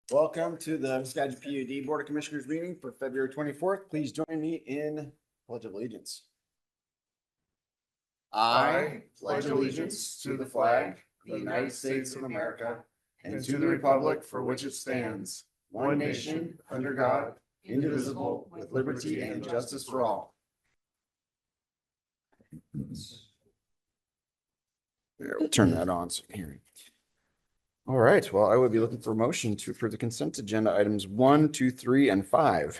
Welcome to the Skagit PUD Board of Commissioners meeting for February 24th. Please join me in Pledge of Allegiance. I pledge allegiance to the flag of the United States of America and to the republic for which it stands, one nation, under God, indivisible, with liberty and justice for all. There, we'll turn that on so you can hear me. All right, well, I would be looking for a motion to approve the consent agenda items 1, 2, 3, and 5.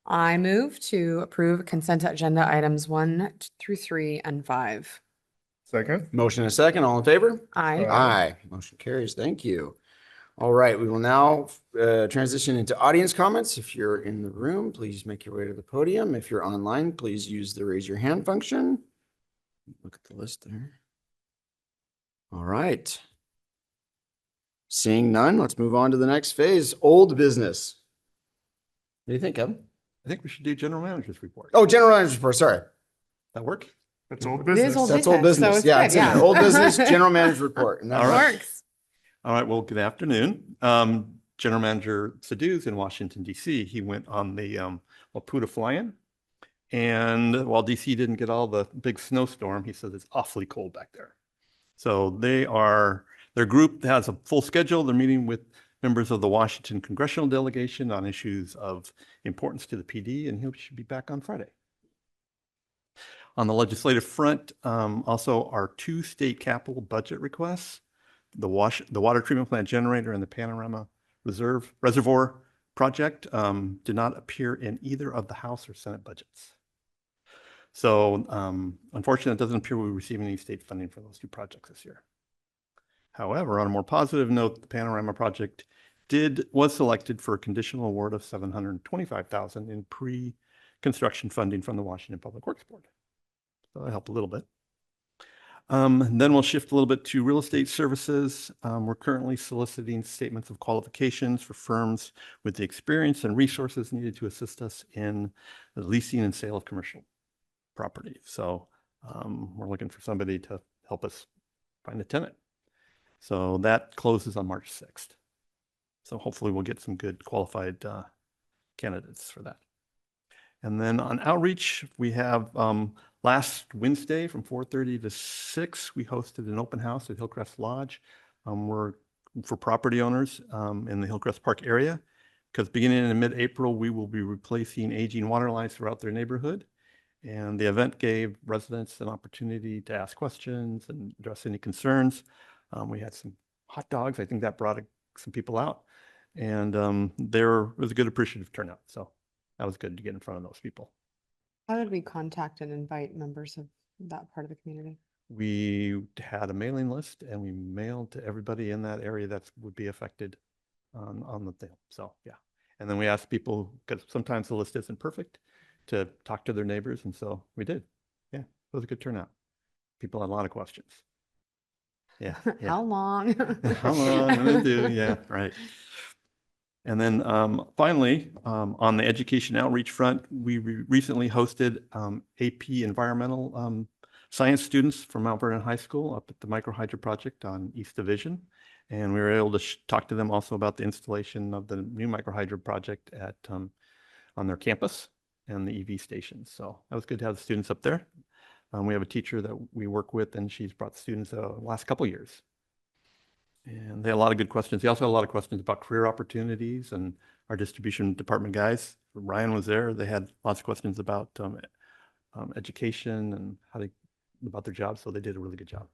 I move to approve consent agenda items 1 through 3 and 5. Second. Motion and a second, all in favor? Aye. Aye. Motion carries. Thank you. All right, we will now transition into audience comments. If you're in the room, please make your way to the podium. If you're online, please use the raise your hand function. Look at the list there. All right. Seeing none, let's move on to the next phase, old business. What do you think, Kevin? I think we should do general manager's report. Oh, general manager's report, sorry. That work? That's old It is business. old That's old business, business. so Yeah, it's it's good, in yeah. there. Old business, general manager's report. And that's All right. Works. All right, well, good afternoon. General Manager Sadoo's in Washington, D.C. He went on the Waputa fly-in. And while D.C. didn't get all the big snowstorm, he says it's awfully cold back there. So their group has a full schedule. They're meeting with members of the Washington congressional delegation on issues of importance to the PD, and he should be back on Friday. On the legislative front, also our 2 state capital budget requests, the water treatment plant generator and the Panorama Reservoir project did not appear in either of the House or Senate budgets. So unfortunately, it doesn't appear we're receiving any state funding for those 2 projects this year. However, on a more positive note, the Panorama project was selected for a conditional award of $725,000 in pre-construction funding from the Washington Public Works Board. So that helped a little bit. Then we'll shift a little bit to real estate services. We're currently soliciting statements of qualifications for firms with the experience and resources needed to assist us in the leasing and sale of commercial property. So we're looking for somebody to help us find a tenant. So that closes on March 6th. So hopefully we'll get some good qualified candidates for that. And then on outreach, we have last Wednesday from 4:30 to 6, we hosted an open house at Hillcrest Lodge. We're for property owners in the Hillcrest Park area, because beginning in mid-April, we will be replacing aging water lines throughout their neighborhood. And the event gave residents an opportunity to ask questions and address any concerns. We had some hot dogs. I think that brought some people out. And there was a good appreciative turnout. So that was good to get in front of those people. How did we contact and invite members of that part of the community? We had a mailing list and we mailed to everybody in that area that would be affected on the thing. So, yeah. And then we asked people, because sometimes the list isn't perfect, to talk to their neighbors. And so we did. Yeah, it was a good turnout. People had a lot of questions. Yeah. Yeah. How long? How long? What do they do? Yeah, right. And then finally, on the education outreach front, we recently hosted AP environmental science students from Mount Vernon High School up at the Microhydro project on East Division. And we were able to talk to them also about the installation of the new Microhydro project at on their campus and the EV stations. So that was good to have the students up there. We have a teacher that we work with, and she's brought the students the last couple of years. And they had a lot of good questions. They also had a lot of questions about career opportunities, and our distribution department guys, Ryan was there. They had lots of questions about education and about their jobs. So they did a really good job.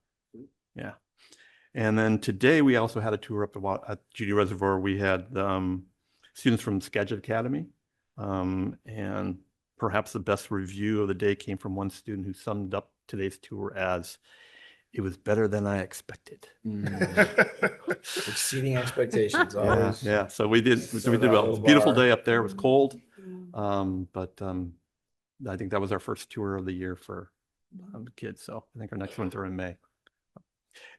Yeah. And then today we also had a tour up at Judy Reservoir. We had students from Skagit Academy, and perhaps the best review of the day came from one student who summed up today's tour as, "It was better than I expected." Exceeding expectations. Yeah, yeah. So we did well. It was a beautiful day up there. It was cold, but I think that was our first tour of the year for the kids. So I think our next ones are in May.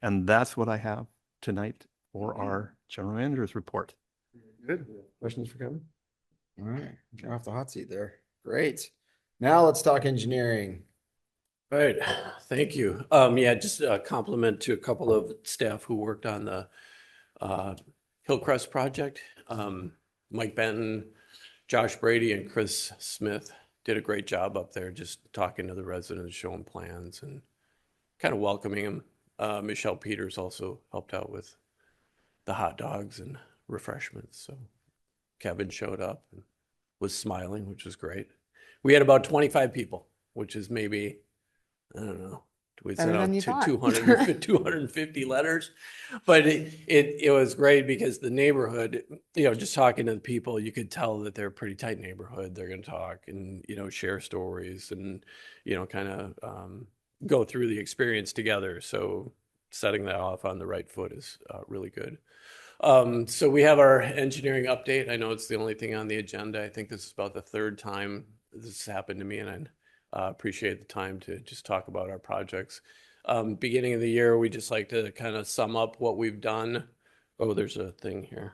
And that's what I have tonight for our general manager's report. Good. Questions for Kevin? All right, you're off the hot seat there. Great. Now let's talk engineering. Right, thank you. Yeah, just a compliment to a couple of staff who worked on the Hillcrest project. Mike Benton, Josh Brady, and Chris Smith did a great job up there, just talking to the residents, showing plans and kind of welcoming them. Michelle Peters also helped out with the hot dogs and refreshments. So Kevin showed up and was smiling, which was great. We had about 25 people, which is maybe, I don't know, we sent Better than out you thought. 250 letters, but it was great because the neighborhood, just talking to the people, you could tell that they're a pretty tight neighborhood. They're going to talk and, share stories and, kind of go through the experience together. So setting that off on the right foot is really good. So we have our engineering update. I know it's the only thing on the agenda. I think this is about the third time this has happened to me, and I appreciate the time to just talk about our projects. Beginning of the year, we just like to kind of sum up what we've done. Oh, there's a thing here.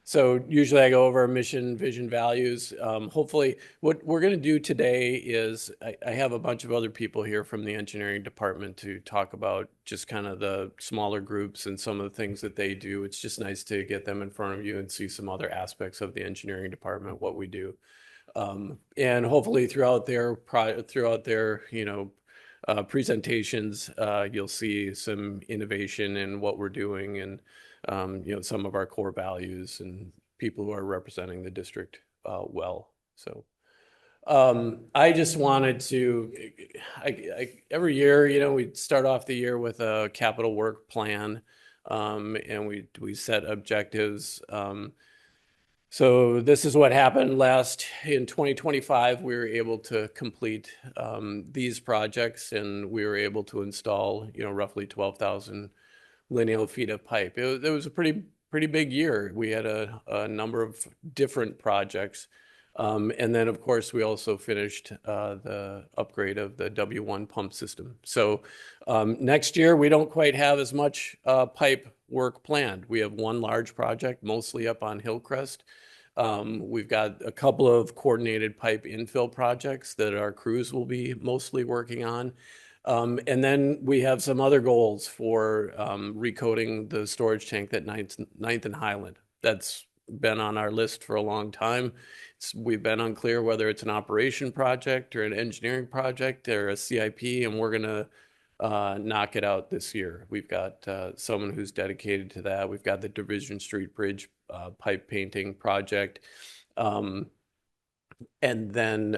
So usually I go over our mission, vision, values. Hopefully what we're going to do today is I have a bunch of other people here from the engineering department to talk about just kind of the smaller groups and some of the things that they do. It's just nice to get them in front of you and see some other aspects of the engineering department, what we do. And hopefully throughout their presentations, you'll see some innovation in what we're doing and some of our core values and people who are representing the district well. So I just wanted to, every year, we start off the year with a capital work plan, and we set objectives. So this is what happened in 2025. We were able to complete these projects, and we were able to install, roughly 12,000 lineal feet of pipe. It was a pretty big year. We had a number of different projects. And then, of course, we also finished the upgrade of the W1 pump system. So next year, we don't quite have as much pipe work planned. We have one large project, mostly up on Hillcrest. We've got a couple of coordinated pipe infill projects that our crews will be mostly working on. And then we have some other goals for recoating the storage tank at 9th and Highland. That's been on our list for a long time. We've been unclear whether it's an operation project or an engineering project or a CIP, and we're going to knock it out this year. We've got someone who's dedicated to that. We've got the Division Street Bridge pipe painting project. And then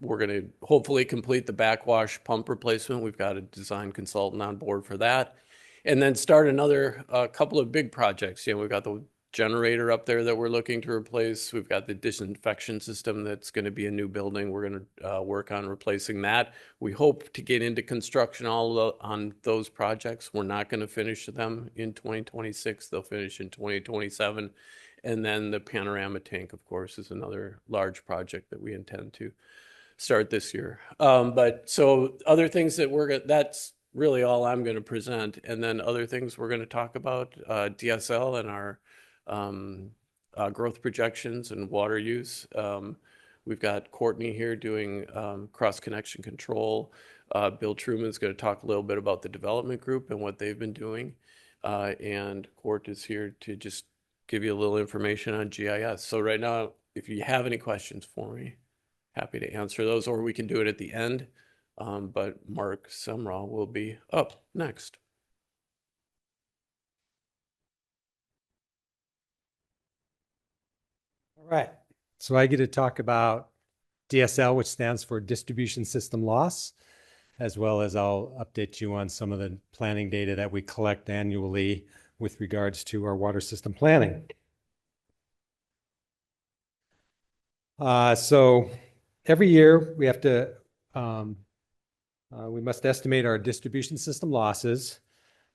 we're going to hopefully complete the backwash pump replacement. We've got a design consultant on board for that. And then start another couple of big projects. We've got the generator up there that we're looking to replace. We've got the disinfection system that's going to be a new building. We're going to work on replacing that. We hope to get into construction on those projects. We're not going to finish them in 2026. They'll finish in 2027. And then the panorama tank, of course, is another large project that we intend to start this year. But so other things that that's really all I'm going to present. And then other things we're going to talk about, DSL and our growth projections and water use. We've got Courtney here doing cross connection control. Bill Truman's going to talk a little bit about the development group and what they've been doing. And Court is here to just give you a little information on GIS. So right now, if you have any questions for me, happy to answer those, or we can do it at the end. But Mark Sumrall will be up next. All right. So I get to talk about DSL, which stands for Distribution System Loss, as well as I'll update you on some of the planning data that we collect annually with regards to our water system planning. So every year we have to, we must estimate our distribution system losses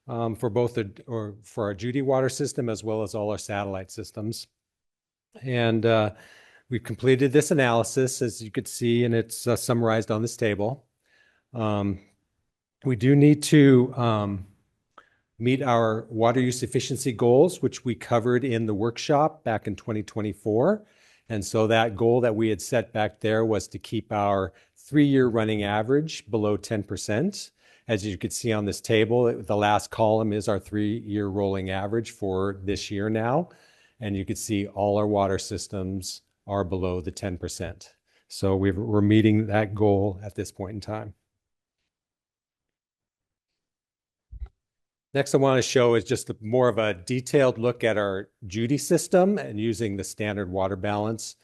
for for our Judy water system as well as all our satellite systems. And we've completed this analysis, as you could see, and it's summarized on this table. We do need to meet our water use efficiency goals, which we covered in the workshop back in 2024. And so that goal that we had set back there was to keep our 3-year running average below 10%. As you can see on this table, the last column is our 3-year rolling average for this year now. And you can see all our water systems are below the 10%. So we're meeting that goal at this point in time. Next, I want to show is just more of a detailed look at our Judy system and using the standard water balance.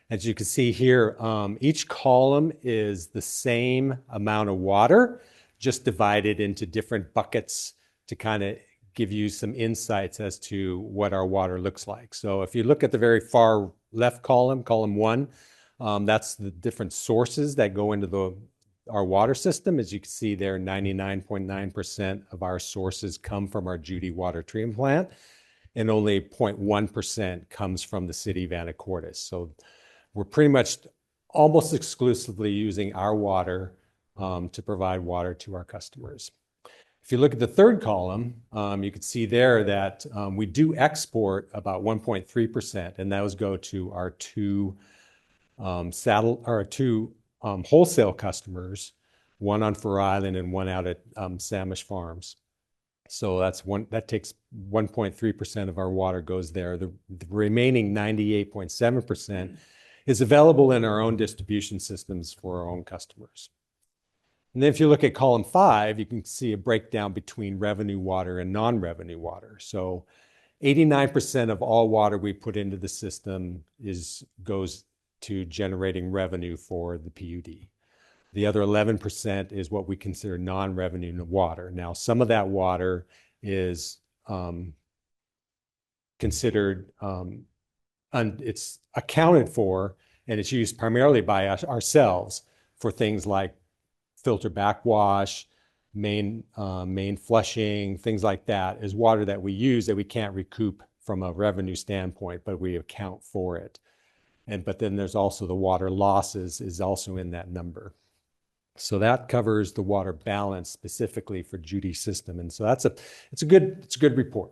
As you can see here, each column is the same amount of water, just divided into different buckets to kind of give you some insights as to what our water looks like. So if you look at the very far left column, column 1, that's the different sources that go into our water system. As you can see there, 99.9% of our sources come from our Judy water treatment plant, and only 0.1% comes from the city of Anacortes. So we're pretty much almost exclusively using our water to provide water to our customers. If you look at the third column, you can see there that we do export about 1.3%, and those go to our two wholesale customers, one on Fur Island and one out at Samish Farms. So that takes 1.3% of our water goes there. The remaining 98.7% is available in our own distribution systems for our own customers. And then if you look at column 5, you can see a breakdown between revenue water and non-revenue water. So 89% of all water we put into the system goes to generating revenue for the PUD. The other 11% is what we consider non-revenue water. Now, some of that water is considered, it's accounted for, and it's used primarily by ourselves for things like filter backwash, main flushing, things like that, is water that we use that we can't recoup from a revenue standpoint, but we account for it. But then there's also the water losses is also in that number. So that covers the water balance specifically for Judy's system. And so it's a good report.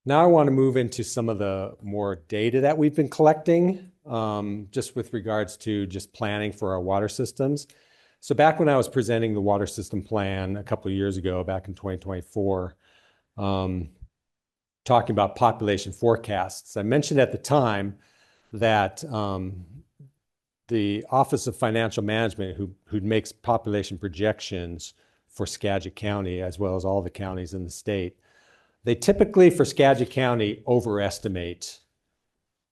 Now I want to move into some of the more data that we've been collecting, just with regards to just planning for our water systems. So back when I was presenting the water system plan a couple of years ago, back in 2024, talking about population forecasts, I mentioned at the time that the Office of Financial Management, who makes population projections for Skagit County, as well as all the counties in the state, they typically, for Skagit County, overestimate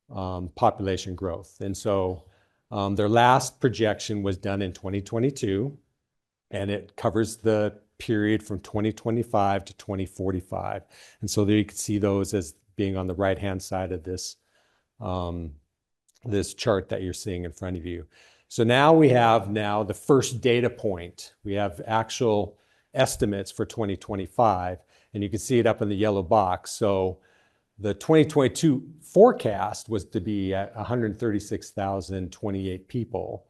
population growth. And so their last projection was done in 2022, and it covers the period from 2025 to 2045. And so there you can see those as being on the right-hand side of this, this chart that you're seeing in front of you. So now we have the first data point. We have actual estimates for 2025, and you can see it up in the yellow box. So the 2022 forecast was to be at 136,028 people,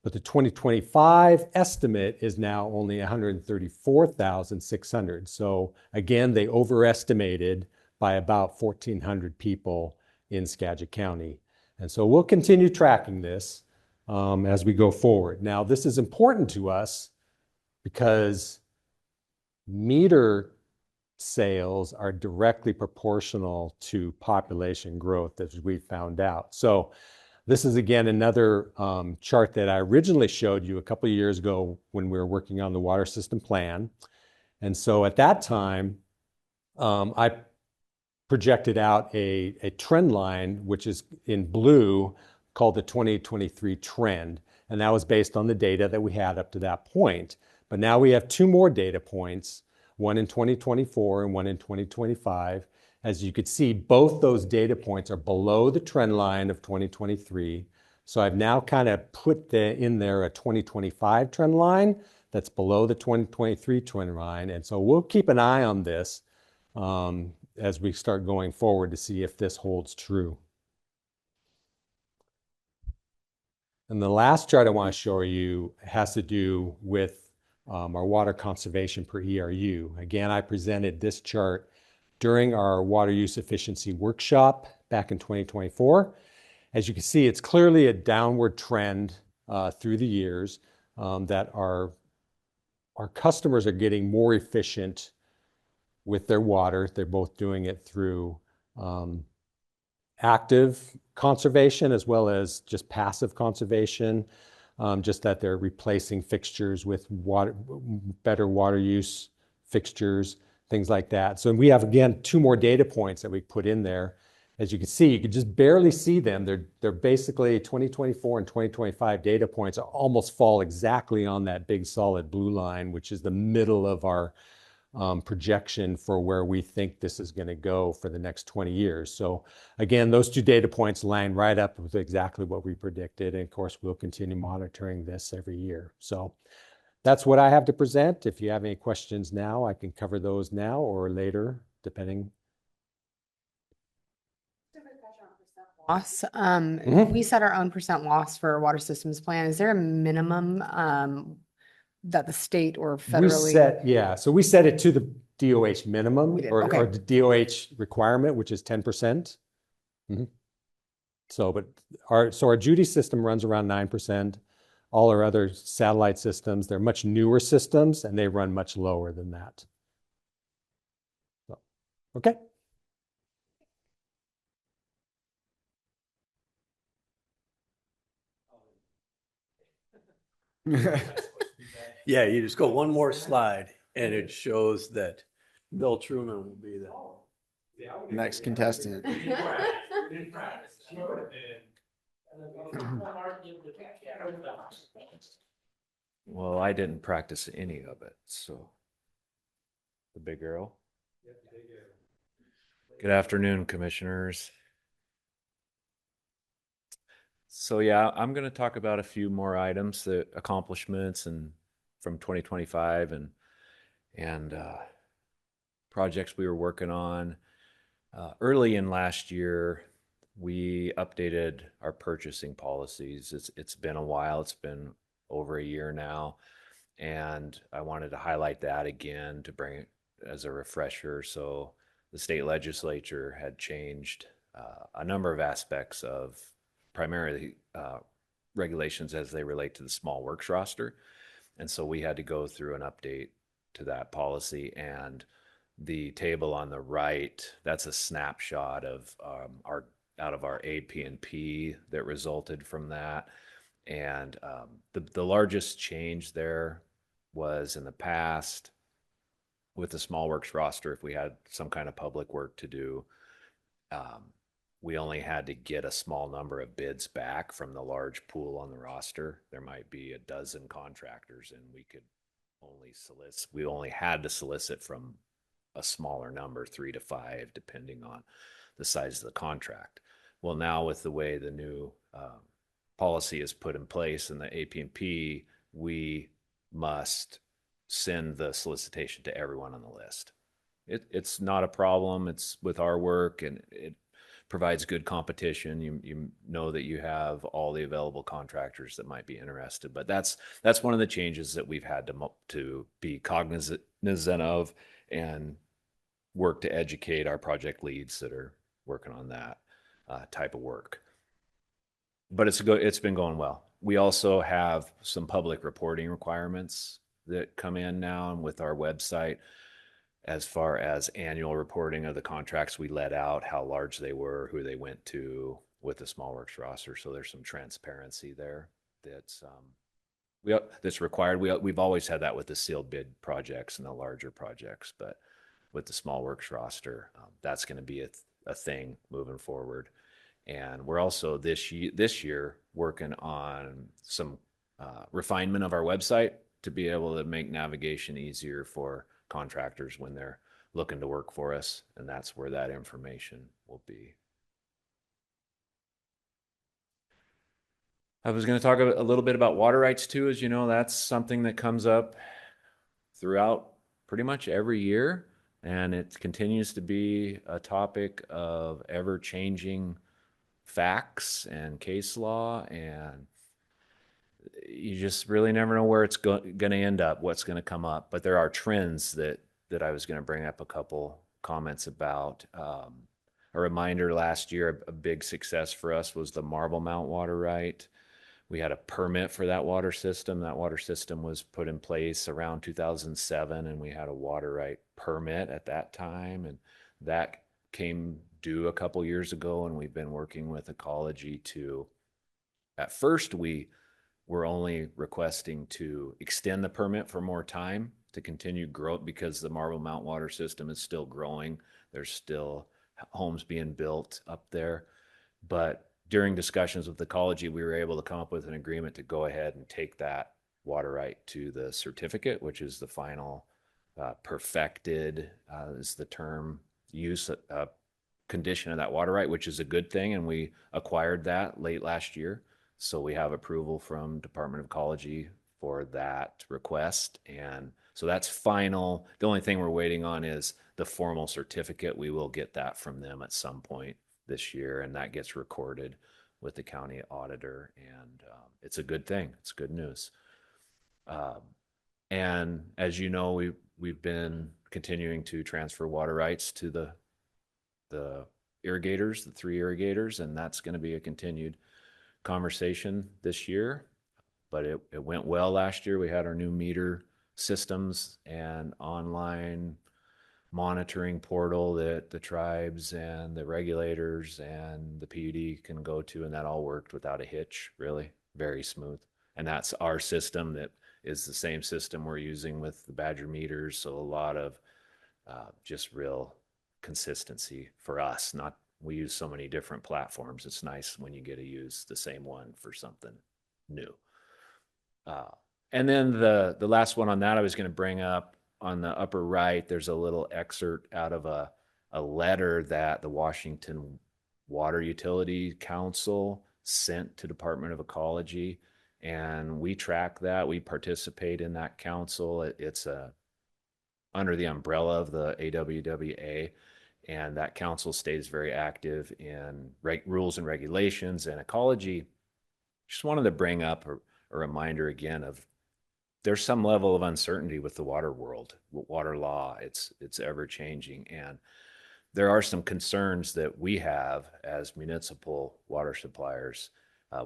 but the 2025 estimate is now only 134,600. So again, they overestimated by about 1,400 people in Skagit County. And so we'll continue tracking this as we go forward. Now, this is important to us because meter sales are directly proportional to population growth, as we found out. So this is, again, another chart that I originally showed you a couple of years ago when we were working on the water system plan. And so at that time, I projected out a trend line, which is in blue, called the 2023 trend. And that was based on the data that we had up to that point. But now we have two more data points, one in 2024 and one in 2025. As you could see, both those data points are below the trend line of 2023. So I've now kind of put in there a 2025 trend line that's below the 2023 trend line. And so we'll keep an eye on this as we start going forward to see if this holds true. And the last chart I want to show you has to do with our water conservation per ERU. Again, I presented this chart during our water use efficiency workshop back in 2024. As you can see, it's clearly a downward trend through the years that our customers are getting more efficient with their water. They're both doing it through active conservation as well as just passive conservation, just that they're replacing fixtures with better water use fixtures, things like that. So we have, again, 2 more data points that we put in there. As you can see, you can just barely see them. They're basically 2024 and 2025 data points almost fall exactly on that big solid blue line, which is the middle of our projection for where we think this is going to go for the next 20 years. So again, those 2 data points line right up with exactly what we predicted. And of course, we'll continue monitoring this every year. So that's what I have to present. If you have any questions now, I can cover those now or later, depending. Loss. Mhm. We set our own percent loss for our water systems plan. Is there a minimum that the state or federally? So we set it to the DOH minimum We did, or okay. the DOH requirement, which is 10%. Mhm. So, but our Judy system runs around 9%. All our other satellite systems, they're much newer systems and they run much lower than that. So, okay. Yeah, you just go one more slide and it shows that Bill Truman will be there. Next contestant. Well, I didn't practice any of it, so. The big arrow. Good afternoon, commissioners. So yeah, I'm going to talk about a few more items, the accomplishments and from 2025 and projects we were working on. Early in last year, we updated our purchasing policies. It's been a while. It's been over a year now. And I wanted to highlight that again to bring it as a refresher. So the state legislature had changed a number of aspects of primarily regulations as they relate to the small works roster. And so we had to go through an update to that policy. And the table on the right, that's a snapshot of our AP&P that resulted from that. And the largest change there was in the past with the small works roster, if we had some kind of public work to do, we only had to get a small number of bids back from the large pool on the roster. There might be a dozen contractors and we only had to solicit from a smaller number, 3 to 5, depending on the size of the contract. Well, now with the way the new policy is put in place in the AP&P, we must send the solicitation to everyone on the list. It's not a problem. It's with our work and it provides good competition. You know that you have all the available contractors that might be interested, but that's one of the changes that we've had to be cognizant of and work to educate our project leads that are working on that type of work. But it's been going well. We also have some public reporting requirements that come in now with our website as far as annual reporting of the contracts we let out, how large they were, who they went to with the small works roster. So there's some transparency there that's required. We've always had that with the sealed bid projects and the larger projects, but with the small works roster, that's going to be a thing moving forward. And we're also this year working on some refinement of our website to be able to make navigation easier for contractors when they're looking to work for us. And that's where that information will be. I was going to talk a little bit about water rights too. As you know, that's something that comes up throughout pretty much every year. And it continues to be a topic of ever-changing facts and case law, and you just really never know where it's going to end up, what's going to come up. But there are trends that I was going to bring up a couple comments about. a reminder, last year, a big success for us was the Marble Mount water right. We had a permit for that water system. That water system was put in place around 2007, and we had a water right permit at that time. And that came due a couple years ago, and we've been working with Ecology to, at first, we were only requesting to extend the permit for more time to continue growth because the Marble Mount water system is still growing. There's still homes being built up there. But during discussions with Ecology, we were able to come up with an agreement to go ahead and take that water right to the certificate, which is the final perfected, is the term use, condition of that water right, which is a good thing. And we acquired that late last year. So we have approval from Department of Ecology for that request. And so that's final. The only thing we're waiting on is the formal certificate. We will get that from them at some point this year, and that gets recorded with the county auditor. And it's a good thing. It's good news. And as you know, we've been continuing to transfer water rights to the irrigators, the 3 irrigators, and that's going to be a continued conversation this year. But it went well last year. We had our new meter systems and online monitoring portal that the tribes and the regulators and the PUD can go to, and that all worked without a hitch, really, very smooth. And that's our system that is the same system we're using with the Badger meters, so a lot of just real consistency for us. Not, we use so many different platforms. It's nice when you get to use the same one for something new. And then the last one on that I was going to bring up, on the upper right, there's a little excerpt out of a letter that the Washington Water Utility Council sent to Department of Ecology. And we track that. We participate in that council. It's under the umbrella of the AWWA. And that council stays very active in rules and regulations and ecology. Just wanted to bring up a reminder again of, there's some level of uncertainty with the water world, water law. It's ever changing. And there are some concerns that we have as municipal water suppliers.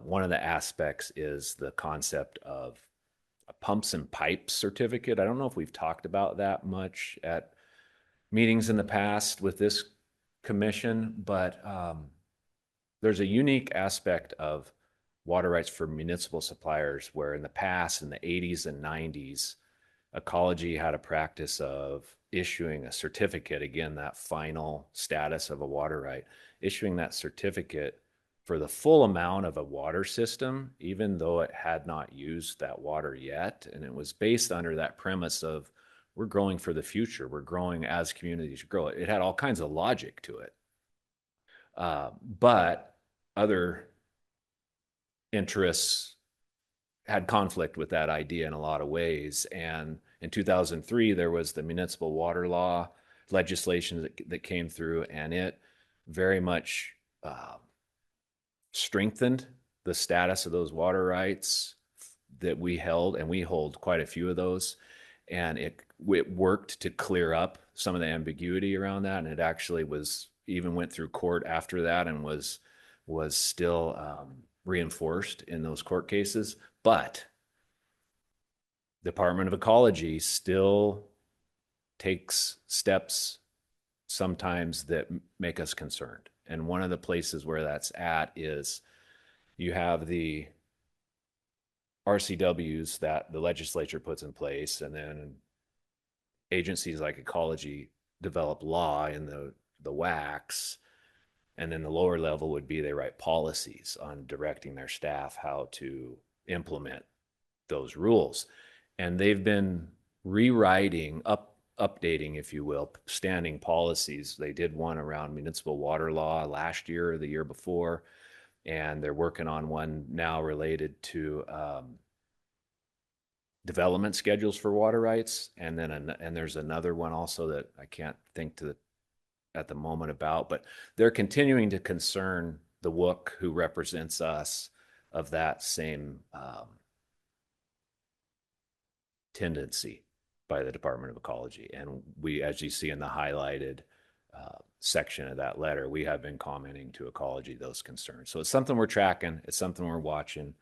One of the aspects is the concept of a pumps and pipes certificate. I don't know if we've talked about that much at meetings in the past with this commission, but there's a unique aspect of water rights for municipal suppliers, where in the past, in the 80s and 90s, Ecology had a practice of issuing a certificate, again, that final status of a water right, issuing that certificate for the full amount of a water system, even though it had not used that water yet. And it was based under that premise of, we're growing for the future. We're growing as communities grow. It had all kinds of logic to it. But other interests had conflict with that idea in a lot of ways. And in 2003, there was the municipal water law legislation that came through, and it very much strengthened the status of those water rights that we held, and we hold quite a few of those. And it worked to clear up some of the ambiguity around that. And it actually even went through court after that and was still reinforced in those court cases. But Department of Ecology still takes steps sometimes that make us concerned. And one of the places where that's at is, you have the RCWs that the legislature puts in place, and then agencies like Ecology develop law in the WACs. And then the lower level would be, they write policies on directing their staff how to implement those rules. And they've been rewriting, updating, if you will, standing policies. They did one around municipal water law last year or the year before, and they're working on one now related to development schedules for water rights. And then there's another one also that I can't think at the moment about, but they're continuing to concern the WUC, who represents us, of that same tendency by the Department of Ecology. And we, as you see in the highlighted section of that letter, we have been commenting to ecology those concerns. So it's something we're tracking. It's something we're watching.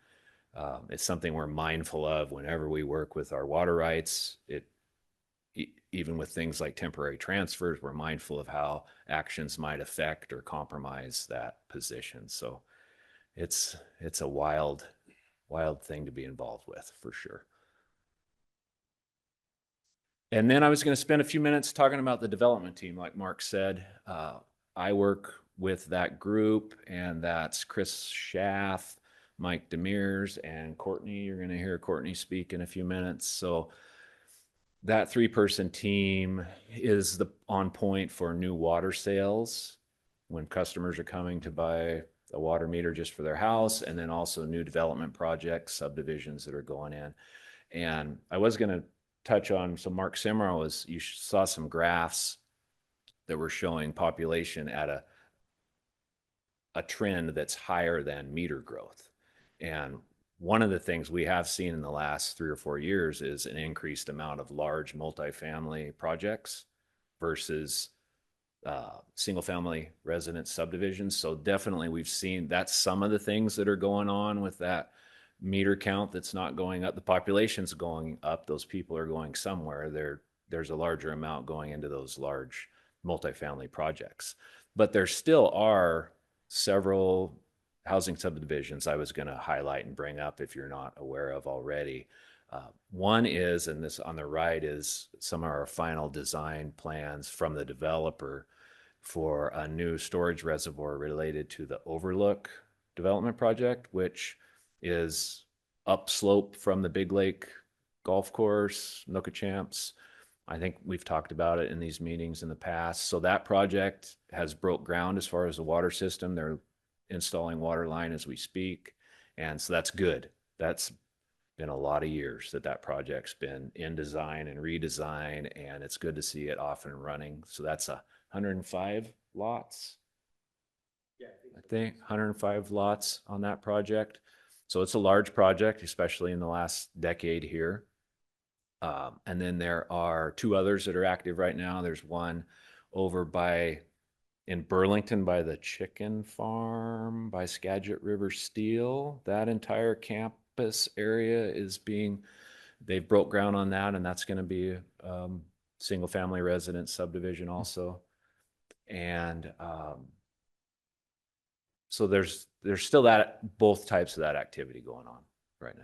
It's something we're mindful of whenever we work with our water rights. Even with things like temporary transfers, we're mindful of how actions might affect or compromise that position. So it's a wild thing to be involved with, for sure. And then I was going to spend a few minutes talking about the development team, like Mark said. I work with that group, and that's Chris Schaff, Mike Demers, and Courtney. You're going to hear Courtney speak in a few minutes. So that 3-person team is on point for new water sales when customers are coming to buy a water meter just for their house, and then also new development projects, subdivisions that are going in. And I was going to touch on, so Mark Simmer you saw some graphs that were showing population at a trend that's higher than meter growth. And one of the things we have seen in the last 3 or 4 years is an increased amount of large multifamily projects versus single family residence subdivisions. So definitely we've seen that's some of the things that are going on with that meter count that's not going up. The population's going up. Those people are going somewhere. There's a larger amount going into those large multifamily projects. But there still are several housing subdivisions I was going to highlight and bring up if you're not aware of already. One is, and this on the right is some of our final design plans from the developer for a new storage reservoir related to the Overlook development project, which is upslope from the Big Lake golf course, Nookachamps. I think we've talked about it in these meetings in the past. So that project has broke ground as far as the water system. They're installing water line as we speak. And so that's good. That's been a lot of years that project's been in design and redesign, and it's good to see it off and running. So that's 105 lots. Yeah, I think 105 lots on that project. So it's a large project, especially in the last decade here. And then there are 2 others that are active right now. There's one over in Burlington by the chicken farm by Skagit River Steel. That entire campus area they've broke ground on that, and that's going to be a single family residence subdivision also. And so there's still both types of that activity going on right now.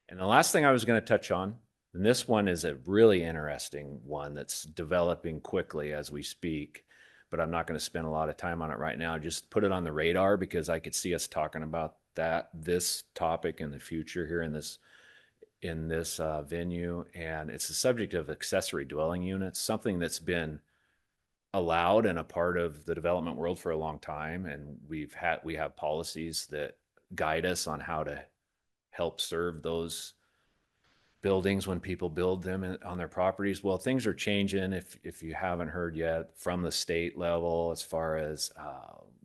And the last thing I was going to touch on, and this one is a really interesting one that's developing quickly as we speak, but I'm not going to spend a lot of time on it right now. Just put it on the radar because I could see us talking about this topic in the future here in this venue. And it's the subject of accessory dwelling units, something that's been allowed and a part of the development world for a long time. And we have policies that guide us on how to help serve those buildings when people build them on their properties. Well, things are changing, if you haven't heard yet, from the state level as far as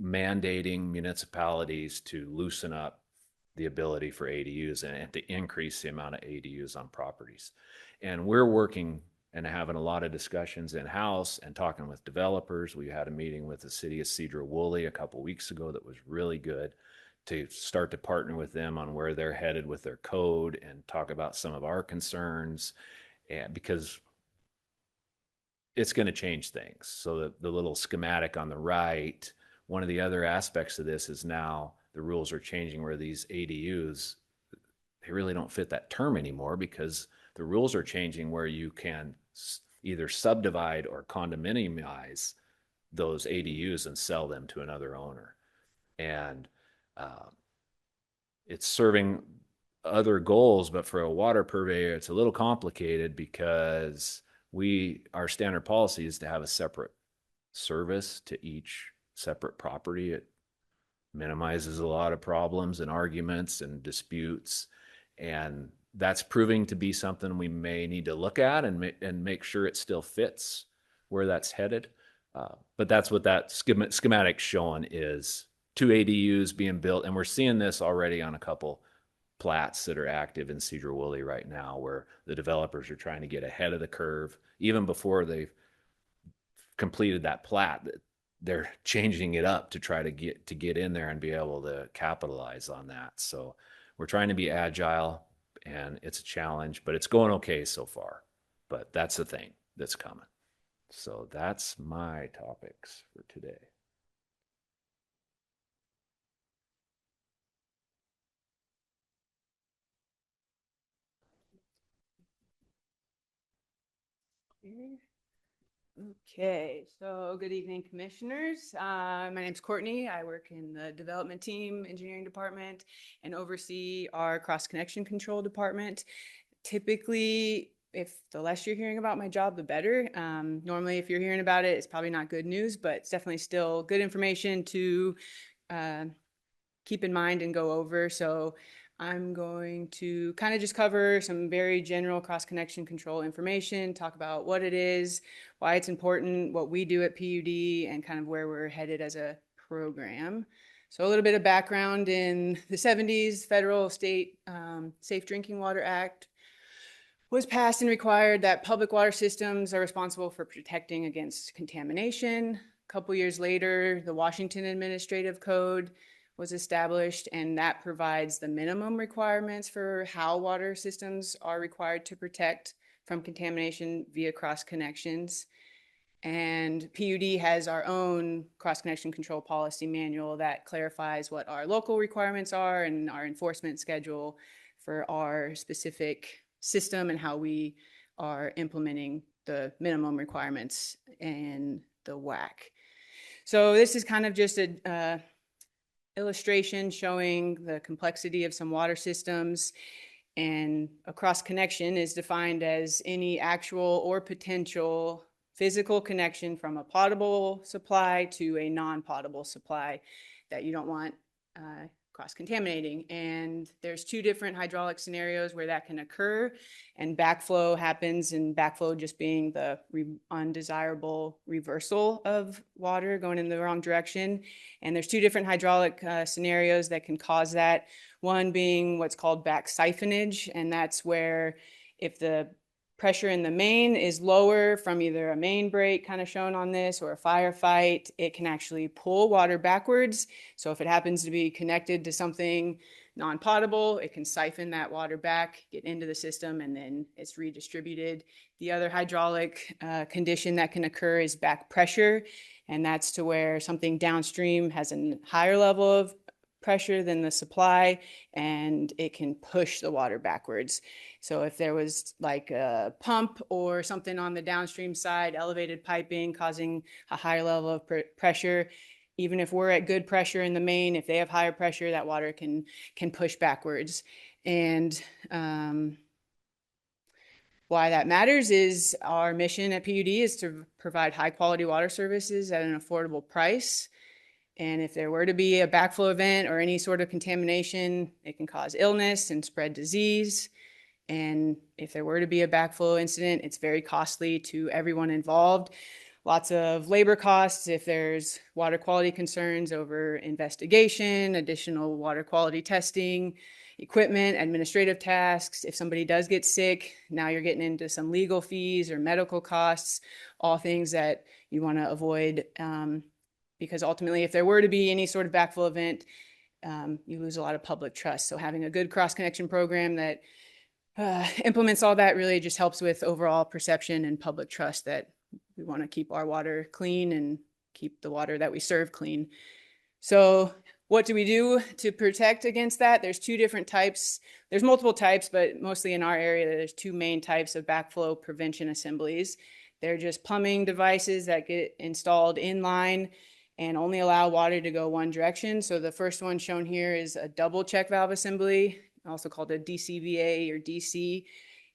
mandating municipalities to loosen up the ability for ADUs and to increase the amount of ADUs on properties. And we're working and having a lot of discussions in-house and talking with developers. We had a meeting with the city of Cedar-Woolley a couple weeks ago that was really good, to start to partner with them on where they're headed with their code and talk about some of our concerns, and because it's going to change things. So the little schematic on the right, one of the other aspects of this is now the rules are changing where these ADUs, they really don't fit that term anymore, because the rules are changing where you can either subdivide or condominiumize those ADUs and sell them to another owner. And it's serving other goals, but for a water purveyor, it's a little complicated because our standard policy is to have a separate service to each separate property. It minimizes a lot of problems and arguments and disputes, and that's proving to be something we may need to look at and make sure it still fits where that's headed. But that's what that schematic showing is. 2 ADUs being built, and we're seeing this already on a couple plats that are active in Cedar Woolley right now, where the developers are trying to get ahead of the curve even before they've completed that plat. They're changing it up to try to get in there and be able to capitalize on that. So we're trying to be agile, and it's a challenge, but it's going okay so far. But that's the thing that's coming. So that's my topics for today. Okay, so good evening, commissioners. My name's Courtney. I work in the development team, engineering department, and oversee our cross-connection control department. Typically, if the less you're hearing about my job, the better. Normally, if you're hearing about it, it's probably not good news, but it's definitely still good information to keep in mind and go over. So I'm going to kind of just cover some very general cross-connection control information, talk about what it is, why it's important, what we do at PUD, and kind of where we're headed as a program. So a little bit of background: in the 70s, federal state Safe Drinking Water Act was passed and required that public water systems are responsible for protecting against contamination. A couple years later, the Washington Administrative Code was established, and that provides the minimum requirements for how water systems are required to protect from contamination via cross connections. And PUD has our own cross connection control policy manual that clarifies what our local requirements are and our enforcement schedule for our specific system and how we are implementing the minimum requirements in the WAC. So this is kind of just a illustration showing the complexity of some water systems, and a cross connection is defined as any actual or potential physical connection from a potable supply to a non-potable supply that you don't want cross-contaminating. And there's two different hydraulic scenarios where that can occur, and backflow happens, and backflow just being the undesirable reversal of water going in the wrong direction. And there's two different hydraulic scenarios that can cause that. One being what's called back siphonage, and that's where if the pressure in the main is lower from either a main break, kind of shown on this, or a firefight, it can actually pull water backwards. So if it happens to be connected to something non-potable, it can siphon that water back, get into the system, and then it's redistributed. The other hydraulic condition that can occur is back pressure, and that's to where something downstream has a higher level of pressure than the supply, and it can push the water backwards. So if there was like a pump or something on the downstream side, elevated piping causing a higher level of pressure, even if we're at good pressure in the main, if they have higher pressure, that water can push backwards. And why that matters is our mission at PUD is to provide high quality water services at an affordable price. And if there were to be a backflow event or any sort of contamination, it can cause illness and spread disease. And if there were to be a backflow incident, it's very costly to everyone involved. Lots of labor costs if there's water quality concerns over investigation, additional water quality testing, equipment, administrative tasks. If somebody does get sick, now you're getting into some legal fees or medical costs, all things that you want to avoid. Because ultimately, if there were to be any sort of backflow event, you lose a lot of public trust. So having a good cross-connection program that implements all that really just helps with overall perception and public trust that we want to keep our water clean and keep the water that we serve clean. So what do we do to protect against that? There's two different types. There's multiple types, but mostly in our area, there's two main types of backflow prevention assemblies. They're just plumbing devices that get installed in line and only allow water to go one direction. So the first one shown here is a double check valve assembly, also called a DCVA or DC.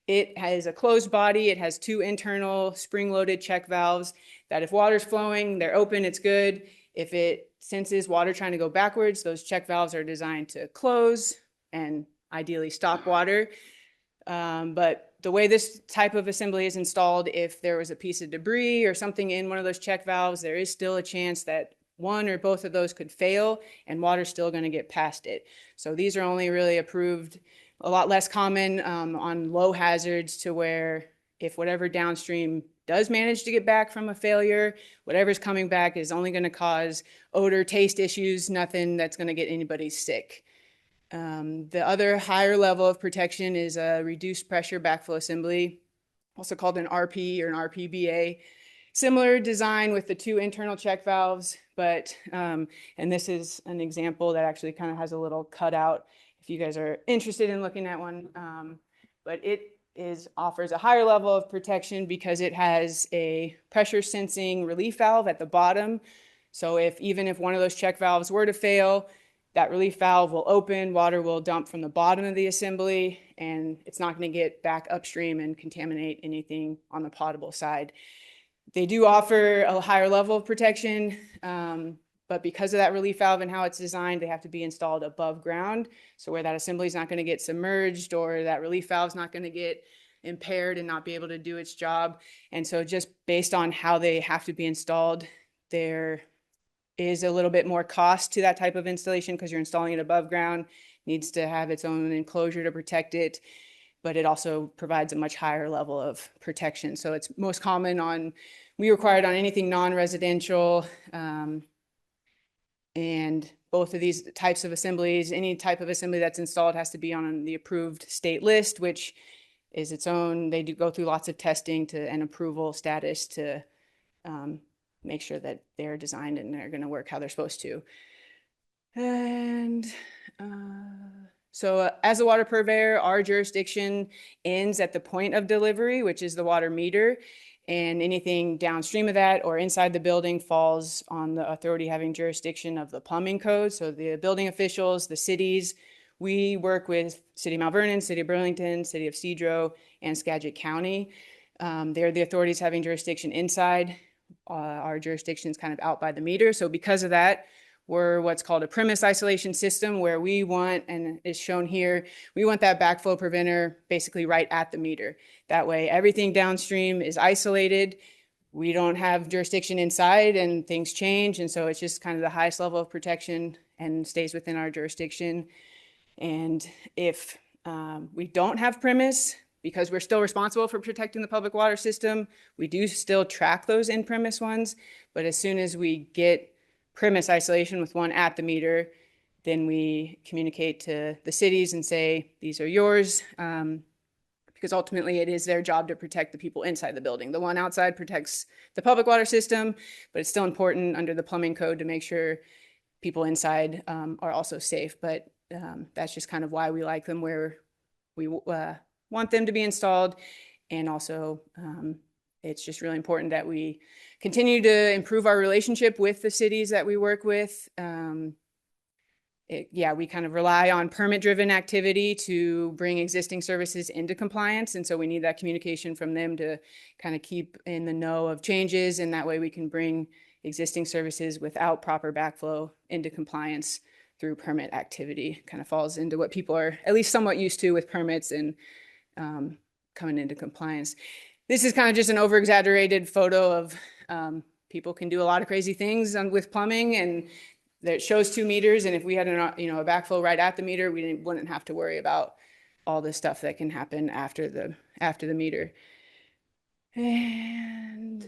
It has a closed body. It has two internal spring-loaded check valves that if water's flowing, they're open, it's good. If it senses water trying to go backwards, those check valves are designed to close and ideally stop water. But the way this type of assembly is installed, if there was a piece of debris or something in one of those check valves, there is still a chance that one or both of those could fail and water's still going to get past it. So these are only really approved, a lot less common on low hazards, to where if whatever downstream does manage to get back from a failure, whatever's coming back is only going to cause odor, taste issues, nothing that's going to get anybody sick. The other higher level of protection is a reduced pressure backflow assembly, also called an RP or an RPBA. Similar design with the 2 internal check valves, but, and this is an example that actually kind of has a little cutout if you guys are interested in looking at one. But it offers a higher level of protection because it has a pressure sensing relief valve at the bottom. So even if one of those check valves were to fail, that relief valve will open, water will dump from the bottom of the assembly, and it's not going to get back upstream and contaminate anything on the potable side. They do offer a higher level of protection, but because of that relief valve and how it's designed, they have to be installed above ground. So where that assembly is not going to get submerged, or that relief valve is not going to get impaired and not be able to do its job. And so just based on how they have to be installed, there is a little bit more cost to that type of installation because you're installing it above ground, needs to have its own enclosure to protect it, but it also provides a much higher level of protection. So it's most common we require it on anything non-residential, and both of these types of assemblies, any type of assembly that's installed has to be on the approved state list, which is its own, they do go through lots of testing and approval status to make sure that they're designed and they're going to work how they're supposed to. And so as a water purveyor, our jurisdiction ends at the point of delivery, which is the water meter, and anything downstream of that or inside the building falls on the authority having jurisdiction of the plumbing code. So the building officials, the cities, we work with City of Mount Vernon, City of Burlington, City of Cedro, and Skagit County. They're the authorities having jurisdiction inside. Our jurisdiction is kind of out by the meter. So because of that, we're what's called a premise isolation system, where we want, and is shown here, we want that backflow preventer basically right at the meter. That way, everything downstream is isolated. We don't have jurisdiction inside and things change. And so it's just kind of the highest level of protection and stays within our jurisdiction. And if we don't have premise, because we're still responsible for protecting the public water system, we do still track those in-premise ones. But as soon as we get premise isolation with one at the meter, then we communicate to the cities and say, these are yours, because ultimately it is their job to protect the people inside the building. The one outside protects the public water system, but it's still important under the plumbing code to make sure people inside are also safe. But that's just kind of why we like them, where we want them to be installed. And also it's just really important that we continue to improve our relationship with the cities that we work with. We kind of rely on permit-driven activity to bring existing services into compliance. And so we need that communication from them to kind of keep in the know of changes. And that way we can bring existing services without proper backflow into compliance through permit activity. Kind of falls into what people are at least somewhat used to with permits and coming into compliance. This is kind of just an over-exaggerated photo of people can do a lot of crazy things with plumbing, and that shows 2 meters. And if we had a backflow right at the meter, we wouldn't have to worry about all the stuff that can happen after the meter. And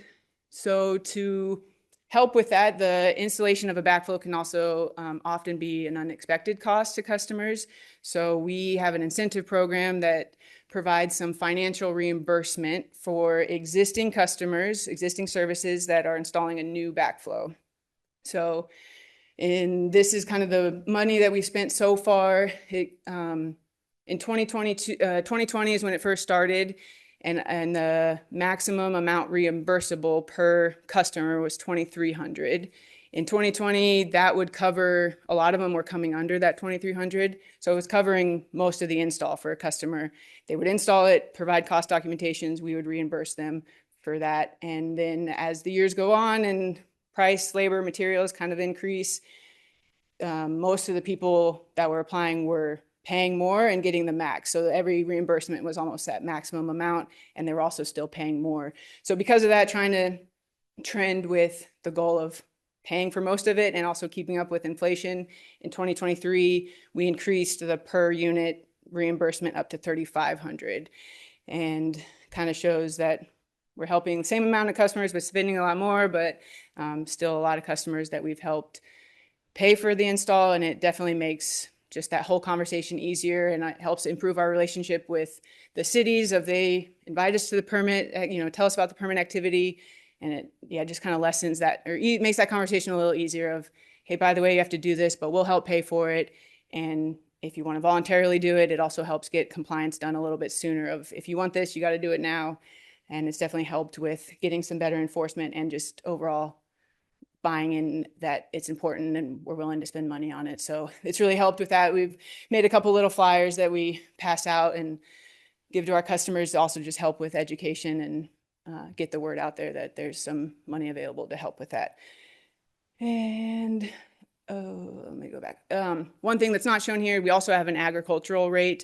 so to help with that, the installation of a backflow can also often be an unexpected cost to customers. So we have an incentive program that provides some financial reimbursement for existing customers, existing services that are installing a new backflow. So, and this is kind of the money that we've spent so far. In 2020 is when it first started, and the maximum amount reimbursable per customer was $2,300. In 2020, that would cover, a lot of them were coming under that $2,300. So it was covering most of the install for a customer. They would install it, provide cost documentations, we would reimburse them for that. And then as the years go on and price, labor, materials kind of increase, most of the people that were applying were paying more and getting the max. So every reimbursement was almost that maximum amount, and they were also still paying more. So because of that, trying to trend with the goal of paying for most of it and also keeping up with inflation. In 2023, we increased the per unit reimbursement up to $3,500, and kind of shows that we're helping the same amount of customers but spending a lot more, but still a lot of customers that we've helped pay for the install, and it definitely makes just that whole conversation easier, and it helps improve our relationship with the cities of they invite us to the permit, tell us about the permit activity, and it just kind of lessens that, or makes that conversation a little easier of, hey, by the way, you have to do this, but we'll help pay for it. And if you want to voluntarily do it, it also helps get compliance done a little bit sooner of, if you want this, you got to do it now. And it's definitely helped with getting some better enforcement and just overall buying in that it's important and we're willing to spend money on it. So it's really helped with that. We've made a couple little flyers that we pass out and give to our customers to also just help with education and get the word out there that there's some money available to help with that. And let me go back. One thing that's not shown here, we also have an agricultural rate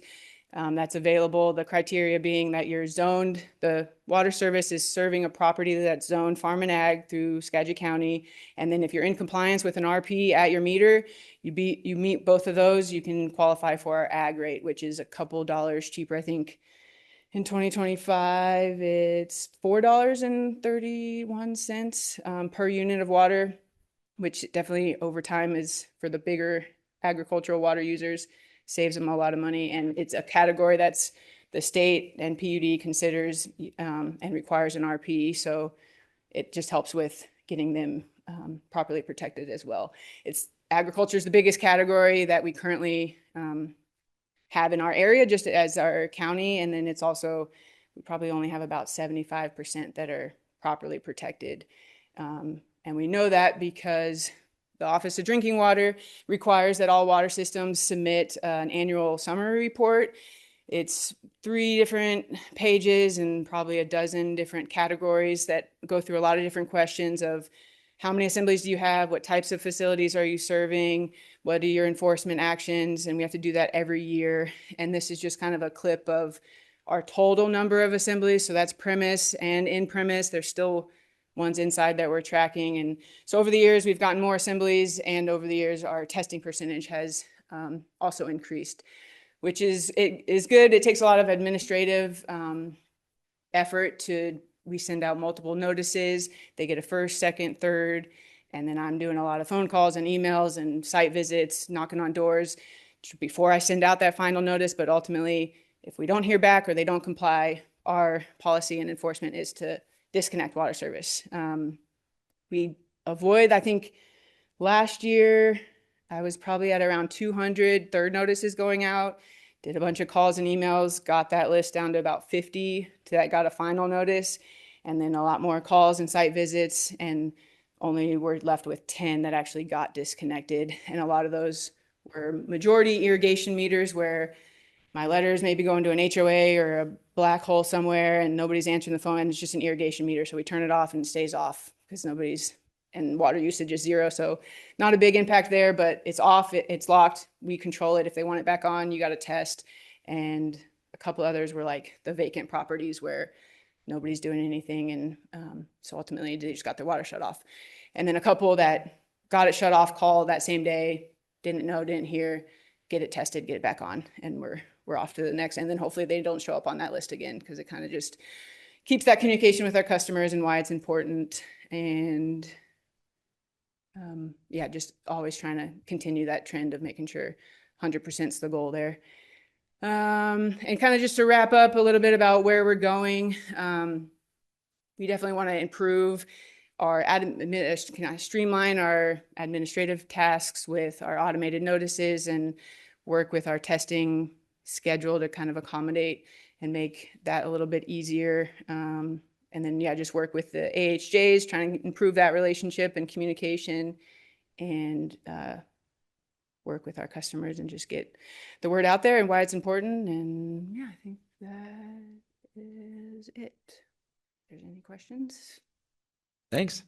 that's available. The criteria being that you're zoned, the water service is serving a property that's zoned farm and ag through Skagit County. And then if you're in compliance with an RP at your meter, you meet both of those, you can qualify for our ag rate, which is a couple dollars cheaper. I think in 2025, it's $4.31 per unit of water, which definitely over time is, for the bigger agricultural water users, saves them a lot of money. And it's a category that's the state and PUD considers and requires an RP. So it just helps with getting them properly protected as well. Agriculture is the biggest category that we currently have in our area, just as our county. And then it's also, we probably only have about 75% that are properly protected. And we know that because the Office of Drinking Water requires that all water systems submit an annual summary report. It's 3 different pages and probably a dozen different categories that go through a lot of different questions of how many assemblies do you have? What types of facilities are you serving? What are your enforcement actions? And we have to do that every year. And this is just kind of a clip of our total number of assemblies. So that's premise and in premise. There's still ones inside that we're tracking. And so over the years, we've gotten more assemblies, and over the years, our testing percentage has also increased, which is good. It takes a lot of administrative effort we send out multiple notices. They get a first, second, third, and then I'm doing a lot of phone calls and emails and site visits, knocking on doors before I send out that final notice. But ultimately, if we don't hear back or they don't comply, our policy and enforcement is to disconnect water service. We avoid, I think last year, I was probably at around 200 third notices going out, did a bunch of calls and emails, got that list down to about 50 that got a final notice, and then a lot more calls and site visits, and only we're left with 10 that actually got disconnected. And a lot of those were majority irrigation meters where my letters may be going to an HOA or a black hole somewhere and nobody's answering the phone, and it's just an irrigation meter. So we turn it off and it stays off because and water usage is 0. So not a big impact there, but it's off, it's locked. We control it. If they want it back on, you got to test. And a couple others were like the vacant properties where nobody's doing anything. And so ultimately they just got their water shut off. And then a couple that got it shut off, called that same day, didn't know, didn't hear, get it tested, get it back on. And we're off to the next. And then hopefully they don't show up on that list again, because it kind of just keeps that communication with our customers and why it's important. And just always trying to continue that trend of making sure 100% is the goal there. And kind of just to wrap up a little bit about where we're going, we definitely want to improve our streamline our administrative tasks with our automated notices and work with our testing schedule to kind of accommodate and make that a little bit easier. And then, just work with the AHJs, trying to improve that relationship and communication, and work with our customers and just get the word out there and why it's important. And I think that is it. If there's any questions? Thanks.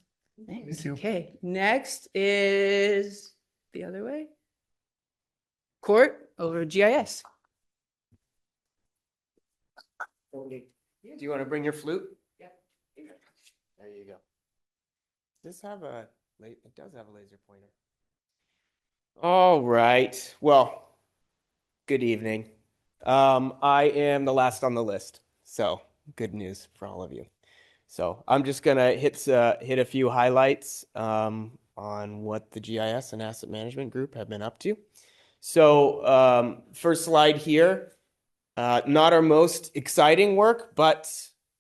Thanks. you. Okay, next is the other way. Court over GIS. Do you want to bring your flute? Yeah. There you go. Does this have a It does have a laser pointer. All right. Well, good evening. I am the last on the list, so good news for all of you. So I'm just gonna hit a few highlights on what the GIS and Asset Management Group have been up to. So first slide here, not our most exciting work, but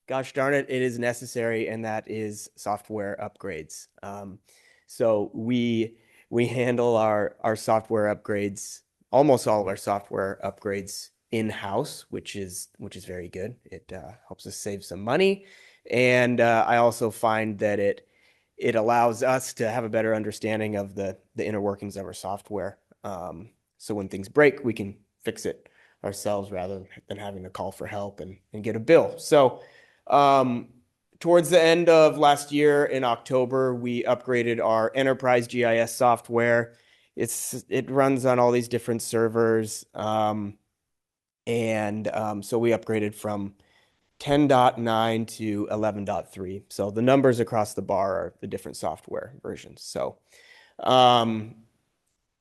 gosh darn it, it is necessary, and that is software upgrades. So we handle our software upgrades, almost all of our software upgrades in-house, which is very good. It helps us save some money, and I also find that it allows us to have a better understanding of the inner workings of our software. So when things break, we can fix it ourselves rather than having to call for help and get a bill. So towards the end of last year in October, we upgraded our enterprise GIS software. It runs on all these different servers. So we upgraded from 10.9 to 11.3. So the numbers across the bar are the different software versions.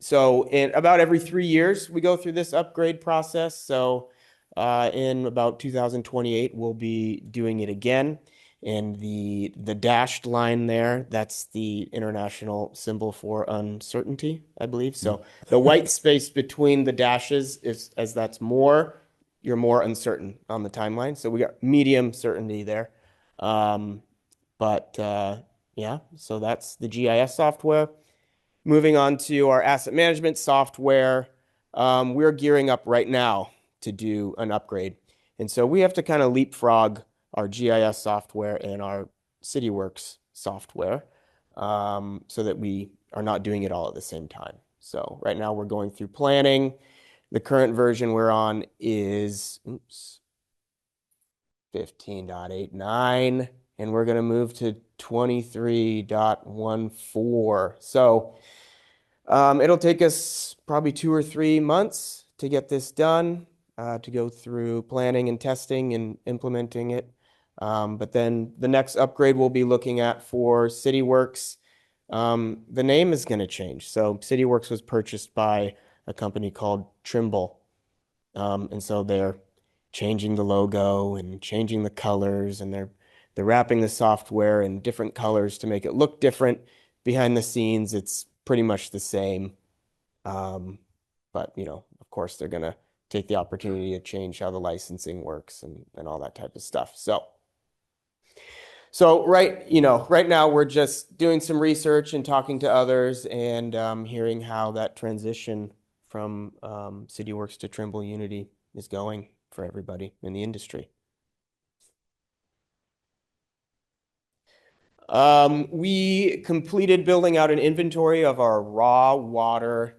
So in about every 3 years, we go through this upgrade process. So in about 2028, we'll be doing it again. And the dashed line there, that's the international symbol for uncertainty, I believe. So the white space between the dashes is, as that's more, you're more uncertain on the timeline. So we got medium certainty there. Yeah, so that's the GIS software. Moving on to our asset management software, we're gearing up right now to do an upgrade. And so we have to kind of leapfrog our GIS software and our CityWorks software so that we are not doing it all at the same time. So right now we're going through planning. The current version we're on is 15.89, and we're going to move to 23.14. So it'll take us probably 2 or 3 months to get this done, to go through planning and testing and implementing it. But then the next upgrade we'll be looking at for CityWorks, the name is going to change. So CityWorks was purchased by a company called Trimble. And so they're changing the logo and changing the colors, and they're wrapping the software in different colors to make it look different. Behind the scenes, it's pretty much the same. But, of course, they're going to take the opportunity to change how the licensing works and all that type of stuff. So right now we're just doing some research and talking to others and hearing how that transition from CityWorks to Trimble Unity is going for everybody in the industry. We completed building out an inventory of our raw water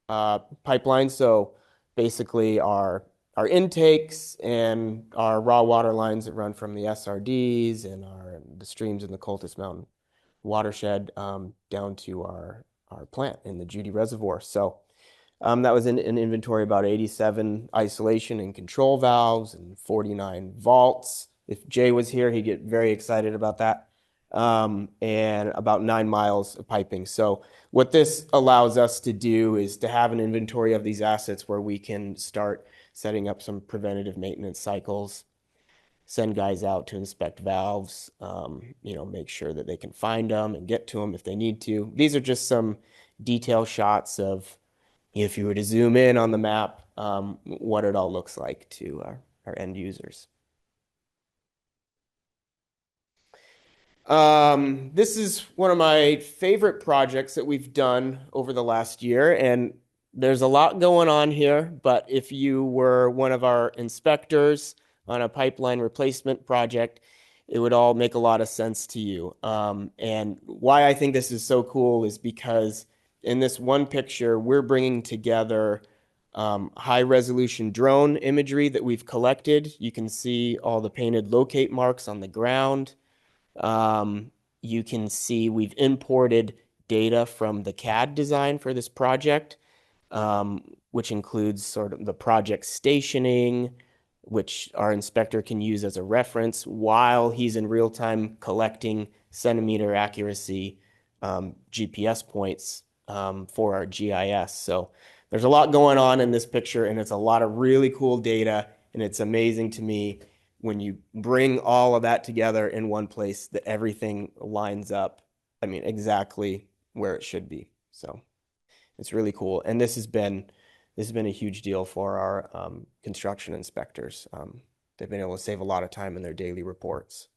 pipeline. So basically our intakes and our raw water lines that run from the SRDs and the streams in the Cultus Mountain watershed down to our plant in the Judy Reservoir. So that was an inventory about 87 isolation and control valves and 49 vaults. If Jay was here, he'd get very excited about that. And about 9 miles of piping. So what this allows us to do is to have an inventory of these assets where we can start setting up some preventative maintenance cycles, send guys out to inspect valves, make sure that they can find them and get to them if they need to. These are just some detail shots of, if you were to zoom in on the map, what it all looks like to our end users. This is one of my favorite projects that we've done over the last year, and there's a lot going on here, but if you were one of our inspectors on a pipeline replacement project, it would all make a lot of sense to you. And why I think this is so cool is because in this one picture, we're bringing together high resolution drone imagery that we've collected. You can see all the painted locate marks on the ground. You can see we've imported data from the CAD design for this project, which includes sort of the project stationing, which our inspector can use as a reference while he's in real time collecting centimeter accuracy GPS points for our GIS. So there's a lot going on in this picture, and it's a lot of really cool data. And it's amazing to me when you bring all of that together in one place that everything lines up. I mean, exactly where it should be. So it's really cool. And this has been a huge deal for our construction inspectors. They've been able to save a lot of time in their daily reports.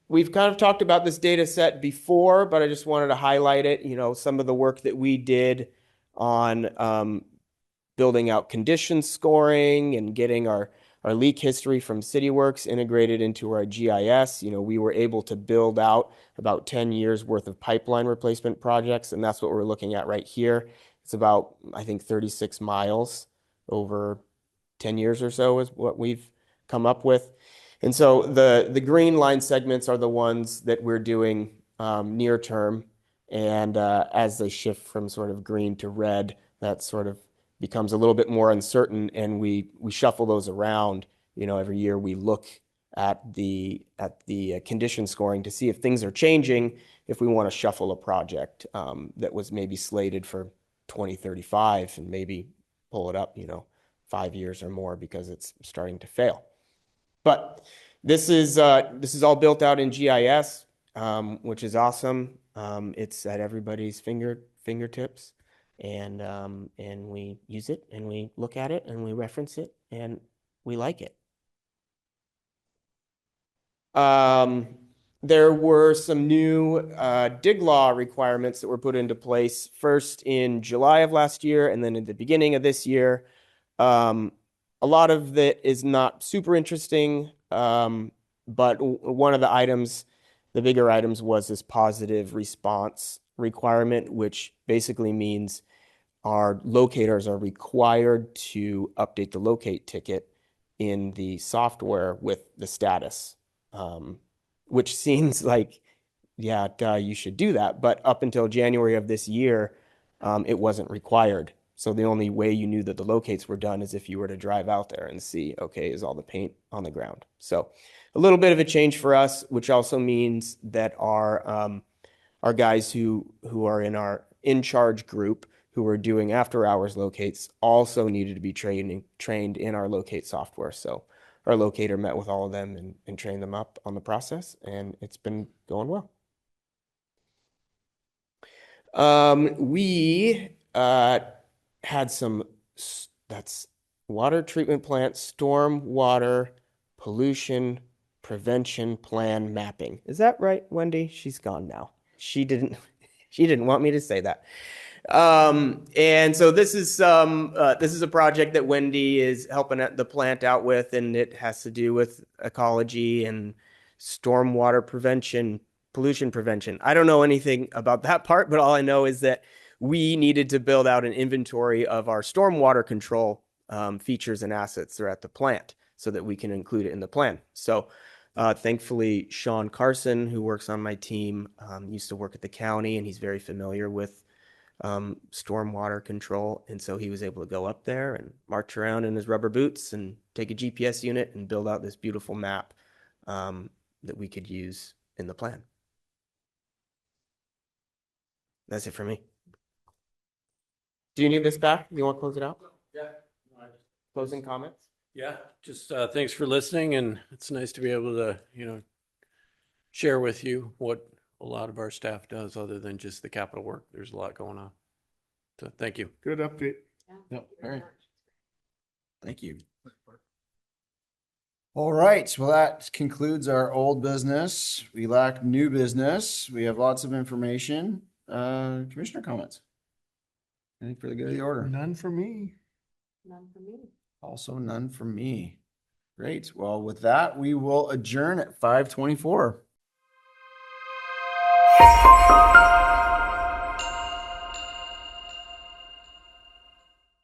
We've kind of talked about this data set before, but I just wanted to highlight it. You know, some of the work that we did on building out condition scoring and getting our leak history from CityWorks integrated into our GIS. You know, we were able to build out about 10 years worth of pipeline replacement projects, and that's what we're looking at right here. It's about, I think, 36 miles over 10 years or so is what we've come up with. And so the green line segments are the ones that we're doing near term. And as they shift from sort of green to red, that sort of becomes a little bit more uncertain, and we shuffle those around. You know, every year we look at the condition scoring to see if things are changing, if we want to shuffle a project that was maybe slated for 2035 and maybe pull it up, you know, 5 years or more because it's starting to fail. But this is all built out in GIS, which is awesome. It's at everybody's fingertips, and we use it, and we look at it, and we reference it, and we like it. There were some new dig law requirements that were put into place first in July of last year, and then at the beginning of this year. A lot of that is not super interesting, but one of the items, the bigger items, was this positive response requirement, which basically means our locators are required to update the locate ticket in the software with the status, which seems like, yeah, duh, you should do that. But up until January of this year, it wasn't required. So the only way you knew that the locates were done is if you were to drive out there and see, okay, is all the paint on the ground? So a little bit of a change for us, which also means that our guys who are in our in-charge group who are doing after-hours locates also needed to be trained in our locate software. So our locator met with all of them and trained them up on the process, and it's been going well. We had that's water treatment plant, storm water pollution prevention plan mapping. Is that right, Wendy? She's gone now. She didn't want me to say that. And so this is a project that Wendy is helping the plant out with, and it has to do with ecology and stormwater prevention, pollution prevention. I don't know anything about that part, but all I know is that we needed to build out an inventory of our stormwater control features and assets that are at the plant so that we can include it in the plan. So thankfully, Sean Carson, who works on my team, used to work at the county, and he's very familiar with stormwater control. And so he was able to go up there and march around in his rubber boots and take a GPS unit and build out this beautiful map that we could use in the plan. That's it for me. Do you need this back? You want to close it out? Yeah. Closing comments? Yeah, just thanks for listening, and it's nice to be able to, share with you what a lot of our staff does other than just the capital work. There's a lot going on. So thank you. Good update. Yep. All right. Thank you. All right. Well, that concludes our old business. We lack new business. We have lots of information. Commissioner comments? Anything for the good of the order? None for me. None for me. Also none from me. Great. Well, with that, we will adjourn at 5:24.